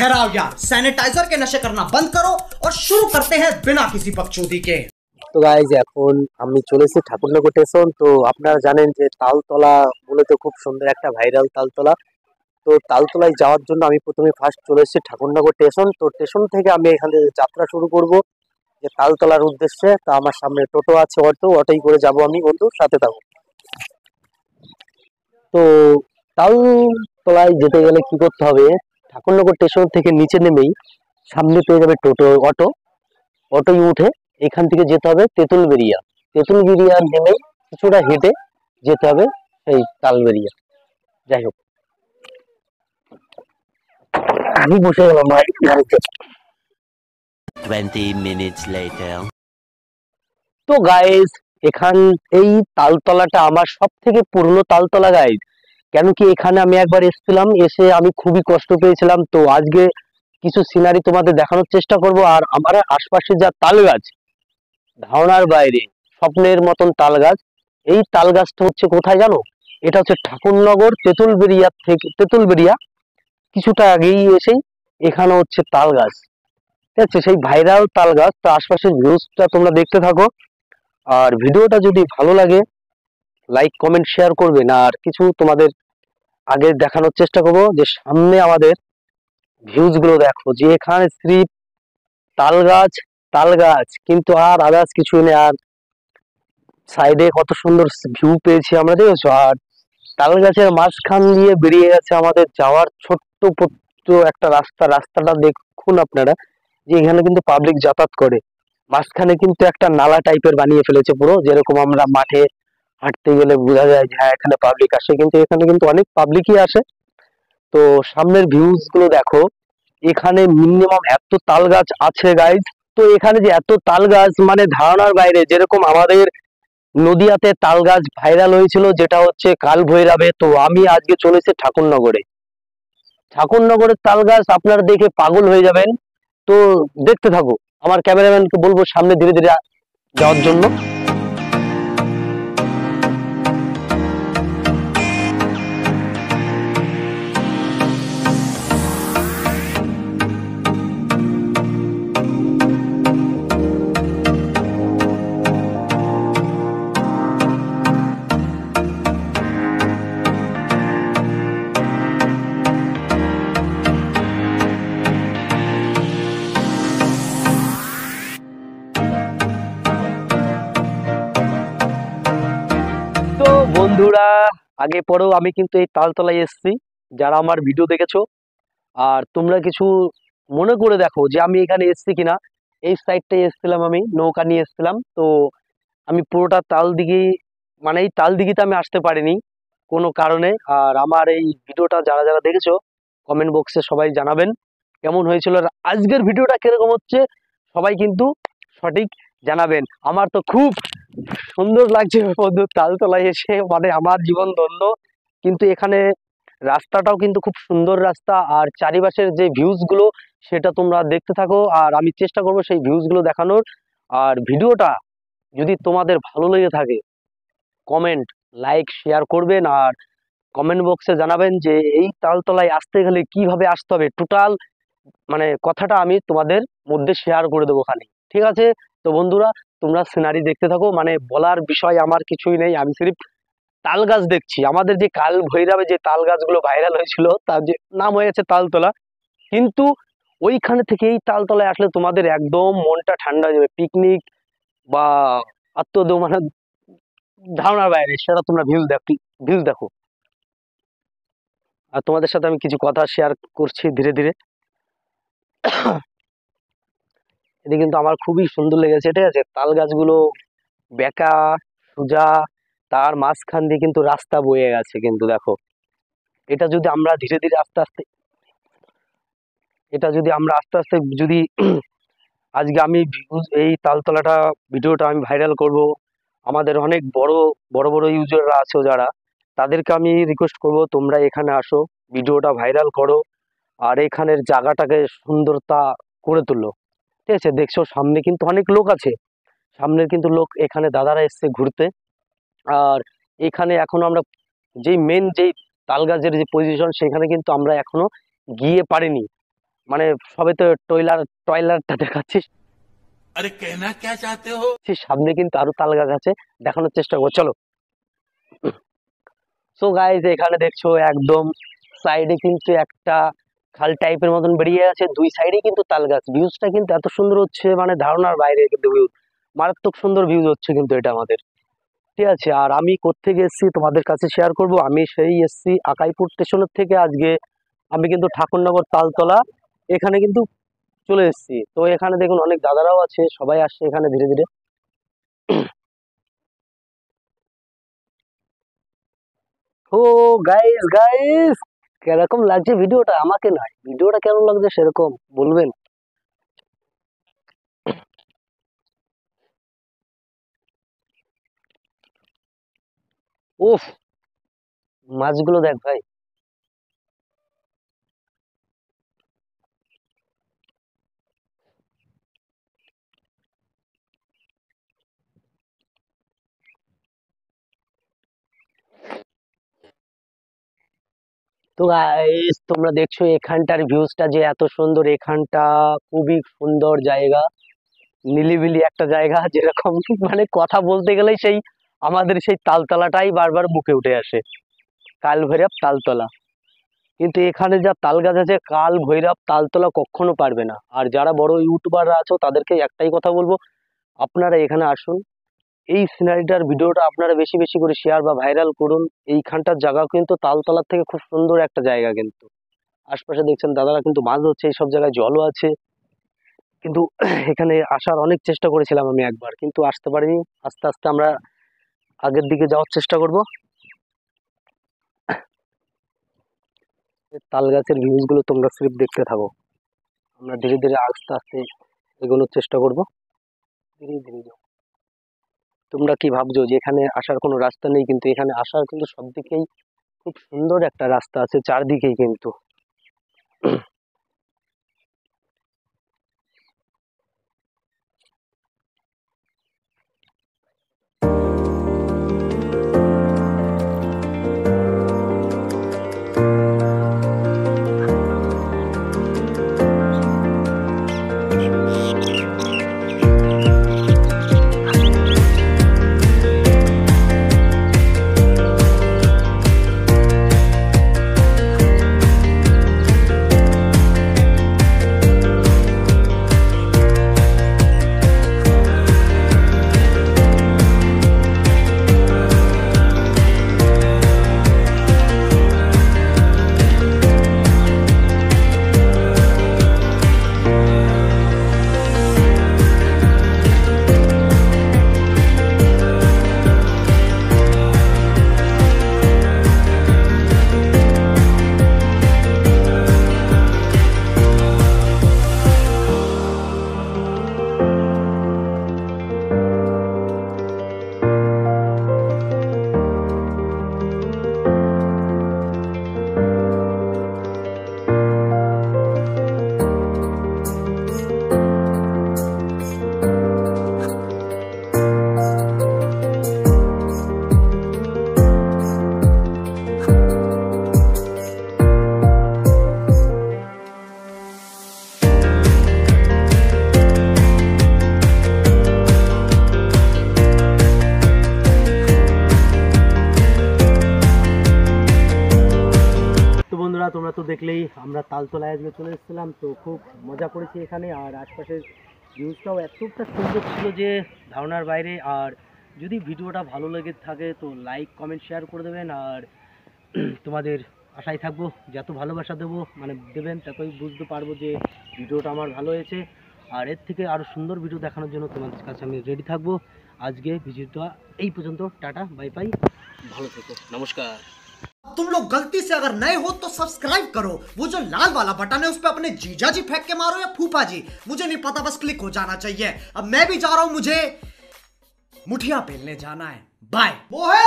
ठहराओ यार, सैनिटाइजर के नशे करना बंद करो और शुरू करते हैं बिना किसी बकचोदी के। তো গাইজ এখন আমি চলেছি ঠাকুরনগর স্টেশন। তো আপনারা জানেন যে তালতলা মূলত খুব সুন্দর একটা ভাইরাল তালতলা। তো তালতলায় যাওয়ার জন্য আমি প্রথমে ফার্স্ট চলে এসেছি ঠাকুরনগর স্টেশন। তো স্টেশন থেকে আমি এখানে যাত্রা শুরু করব যে তালতলার উদ্দেশ্যে। তা আমার সামনে টোটো আছে, অটোই করে যাব আমি, বন্ধুর সাথে থাকবো। তো তালতলায় যেতে গেলে কি করতে হবে, ঠাকুরনগর স্টেশন থেকে নিচে নেমেই সামনে পেয়ে যাবে টোটো, অটোয় উঠে এখান থেকে যেতে হবে তেঁতুলবেড়িয়া নেমেই কিছুটা হেঁটে যেতে হবে সেই তালবেড়িয়া। যাই হোক, আমি বসে গেলাম গাড়িতে। 20 minutes later. তো গাইজ এই তালতলাটা আমার সব থেকে পুরনো তালতলা গাইজ। কেন কি এখানে আমি একবার এসেছিলাম, এসে আমি খুবই কষ্ট পেয়েছিলাম। তো আজকে কিছু সিনারি তোমাদের দেখানোর চেষ্টা করব। আর আমার আশপাশে যা তাল গাছ, ধারণার বাইরে, স্বপ্নের মতন তাল গাছ। এই তাল গাছটা হচ্ছে কোথায় জানো? এটা হচ্ছে ঠাকুরনগর তেঁতুলবেড়িয়া কিছুটা আগেই এসেই এখানে হচ্ছে তাল গাছ, ঠিক আছে, সেই ভাইরাল তাল গাছ। তো আশপাশের ভিউজটা তোমরা দেখতে থাকো। আর ভিডিওটা যদি ভালো লাগে লাইক কমেন্ট শেয়ার করবেন। আর কিছু তোমাদের আগে দেখানোর চেষ্টা করবো যে সামনে আমাদের ভিউজ গুলো দেখো, যে এখানে স্ত্রীপ তাল গাছ কিন্তু আর আদার্স কিছুই নেই। আর সাইডে কত সুন্দর ভিউ পেয়েছি আমরা, দেখেছো? আর তাল গাছের মাঝখান দিয়ে বেরিয়ে গেছে আমাদের যাওয়ার ছোট্ট একটা রাস্তাটা দেখুন আপনারা, যে এখানে কিন্তু পাবলিক যাতায়াত করে। মাঝখানে কিন্তু একটা নালা টাইপের বানিয়ে ফেলেছে পুরো, যেরকম আমরা মাঠে হাঁটতে গেলে বোঝা যায় যে হ্যাঁ এখানে পাবলিক আসে, কিন্তু এখানে কিন্তু অনেক পাবলিকই আসে। তো সামনের ভিউজ গুলো দেখো, এখানে মিনিমাম এত তাল গাছ আছে গাইজ। তো এখানে যে এত তাল গাছ মানে ধারণার বাইরে। যেরকম আমাদের নদিয়াতে তাল গাছ ভাইরাল হয়েছিল, যেটা হচ্ছে কাল ভৈরবে। তো আমি আজকে চলেছি ঠাকুরনগরের তাল গাছ আপনারা দেখে পাগল হয়ে যাবেন। তো দেখতে থাকো, আমার ক্যামেরাম্যানকে বলবো সামনে ধীরে ধীরে যাওয়ার জন্য। তো বন্ধুরা, আগে পরেও আমি কিন্তু এই তালতলায় এসেছি, যারা আমার ভিডিও দেখেছো। আর তোমরা কিছু মনে করে দেখো যে আমি এখানে এসেছি কিনা। এই সাইডটায় এসেছিলাম, আমি নৌকা নিয়ে এসেছিলাম। তো আমি পুরোটা এই তাল দিঘিতে আমি আসতে পারিনি কোনো কারণে। আর আমার এই ভিডিওটা যারা যারা দেখেছো কমেন্ট বক্সে সবাই জানাবেন কেমন হয়েছিল। আর আজকের ভিডিওটা কিরকম হচ্ছে সবাই কিন্তু সঠিক জানাবেন। আমার তো খুব সুন্দর লাগছে বন্ধু তালতলায় এসে, মানে আমার জীবন ধন্য। কিন্তু এখানে রাস্তাটাও কিন্তু খুব সুন্দর রাস্তা। আর চারিপাশের যে ভিউজ গুলো সেটা তোমরা দেখতে থাকো, আর আমি চেষ্টা করবো সেই ভিউজ গুলো দেখানোর। আর ভিডিওটা যদি তোমাদের ভালো লেগে থাকে কমেন্ট লাইক শেয়ার করবেন। আর কমেন্ট বক্সে জানাবেন যে এই তালতলায় আসতে গেলে কিভাবে আসতে হবে, টোটাল মানে কথাটা আমি তোমাদের মধ্যে শেয়ার করে দেবো খালি, ঠিক আছে? তো বন্ধুরা, তোমরা সিনারি দেখতে থাকো। মানে বলার বিষয় আমার কিছুই নেই, আমি সিরিফ তাল গাছ দেখছি। আমাদের যে কাল ভৈরবে যে তাল গাছগুলো ভাইরাল হয়েছিল তার যে নাম হয়েছে তালতলা, কিন্তু ওইখানে থেকে এই তালতলায় আসলে তোমাদের একদম মনটা ঠান্ডা হয়ে যাবে। পিকনিক বা মানে ধারণার বাইরে, সেটা তোমরা ভিউজ দেখো। আর তোমাদের সাথে আমি কিছু কথা শেয়ার করছি ধীরে ধীরে। এটা কিন্তু আমার খুবই সুন্দর লেগেছে, ঠিক আছে? তাল গাছগুলো বেঁকা সোজা, তার মাঝখান দিয়ে কিন্তু রাস্তা বয়ে গেছে। কিন্তু দেখো, এটা যদি আমরা ধীরে ধীরে আস্তে আস্তে যদি আজকে আমি এই তালতলাটা ভিডিওটা আমি ভাইরাল করব। আমাদের অনেক বড় বড় ইউজাররা আছে যারা, তাদেরকে আমি রিকোয়েস্ট করব তোমরা এখানে আসো, ভিডিওটা ভাইরাল করো। আর এখানের জায়গাটাকে সুন্দরতা করে তুলো, ঠিক আছে? দেখছো সামনে কিন্তু অনেক লোক আছে, সামনের কিন্তু লোক এখানে দাদারা এসছে ঘুরতে। আর এখানে এখন আমরা যেই তাল গাছের যে পজিশন সেখানে কিন্তু আমরা এখনো গিয়ে পারিনি। মানে সবে তো টয়লারটা দেখাচ্ছিস, अरे कहना क्या चाहते हो? সামনে কিন্তু আরো তাল গাছ আছে, দেখানোর চেষ্টা করবো, চলো। সো গাইজ এখানে দেখছো একদম সাইডে কিন্তু একটা খাল টাইপের মতন বেরিয়ে আছে, দুই সাইডে কিন্তু তাল গাছ। ভিউজটা কিন্তু এত সুন্দর হচ্ছে, মানে ধারণার বাইরে কিন্তু ভিউজ, মারাত্মক সুন্দর ভিউজ হচ্ছে কিন্তু এটা আমাদের। ঠিক আছে, আর আমি কোত্থেকে এসেছি তোমাদের কাছে শেয়ার করব। আমি সেই এসেছি আকাইপুর স্টেশনের থেকে। আজকে আমি কিন্তু ঠাকুরনগর তালতলা এখানে কিন্তু চলে এসেছি। তো এখানে দেখুন অনেক দাদারাও আছে, সবাই আসছে এখানে ধীরে ধীরে। ও গাইস গাইস, কিরকম লাগছে ভিডিওটা? আমাকে নয়, ভিডিওটা কেমন লাগছে সেরকম বলবেন। উফ, মাছগুলো দেখ ভাই। তো গাইস তোমরা দেখছো এখানটার ভিউজটা যে এত সুন্দর, এখানটা খুবই সুন্দর জায়গা, নিলিবিলি একটা জায়গা, যেরকম মানে কথা বলতে গেলেই সেই আমাদের সেই তালতলাটাই বারবার মুখে উঠে আসে, কাল ভৈরব তালতলা। কিন্তু এখানে যা তাল গাছ আছে, কাল ভৈরব তালতলা কখনো পারবে না। আর যারা বড় ইউটিউবাররা আছো তাদেরকে একটাই কথা বলবো, আপনারা এখানে আসুন, এই সিনারিটার ভিডিওটা আপনারা বেশি বেশি করে শেয়ার বা ভাইরাল করুন। এইখানটার জায়গা কিন্তু তালতলার থেকে খুব সুন্দর একটা জায়গা কিন্তু। আশপাশে দেখছেন দাদারা কিন্তু মাছ ধরছে, এইসব জায়গায় জলও আছে। কিন্তু এখানে আসার অনেক চেষ্টা করেছিলাম আমি একবার, কিন্তু আসতে পারিনি। আস্তে আস্তে আমরা আগের দিকে যাওয়ার চেষ্টা করব। তাল গাছের ভিউজ গুলো তোমরা সির্ফ দেখতে থাকো, আমরা ধীরে ধীরে আস্তে আস্তে এগোনোর চেষ্টা করব। ধীরে ধীরে যাও। তোমরা কি ভাবছো যে এখানে আসার কোনো রাস্তা নেই? কিন্তু এখানে আসার কিন্তু সব দিকেই খুব সুন্দর একটা রাস্তা আছে, চারদিকেই কিন্তু। তো বন্ধুরা তোমরা তো দেখলেই আমরা তালতলায় আজকে চলে এসেছিলাম, তো খুব মজা করেছি এখানে। আর আশপাশের ভিউজটাও এতটা সুন্দর ছিল যে ধারণার বাইরে। আর যদি ভিডিওটা ভালো লেগে থাকে তো লাইক কমেন্ট শেয়ার করে দেবেন। আর তোমাদের আশায় থাকবো, যত ভালোবাসা দেবো মানে দেবেন, ততই বুঝতে পারবো যে ভিডিওটা আমার ভালো হয়েছে। আর এর থেকে আরও সুন্দর ভিডিও দেখানোর জন্য তোমাদের কাছে আমি রেডি থাকবো। আজকে ভিডিওটা এই পর্যন্ত, টাটা বাই বাই, ভালো থেকো, নমস্কার। तुम लोग गलती से अगर नए हो तो सब्सक्राइब करो, वो जो लाल वाला बटन है उस पर अपने जीजा जी फेंक के मारो या फूफा जी, मुझे नहीं पता, बस क्लिक हो जाना चाहिए। अब मैं भी जा रहा हूं, मुझे मुठिया पेलने जाना है। बाय। वो है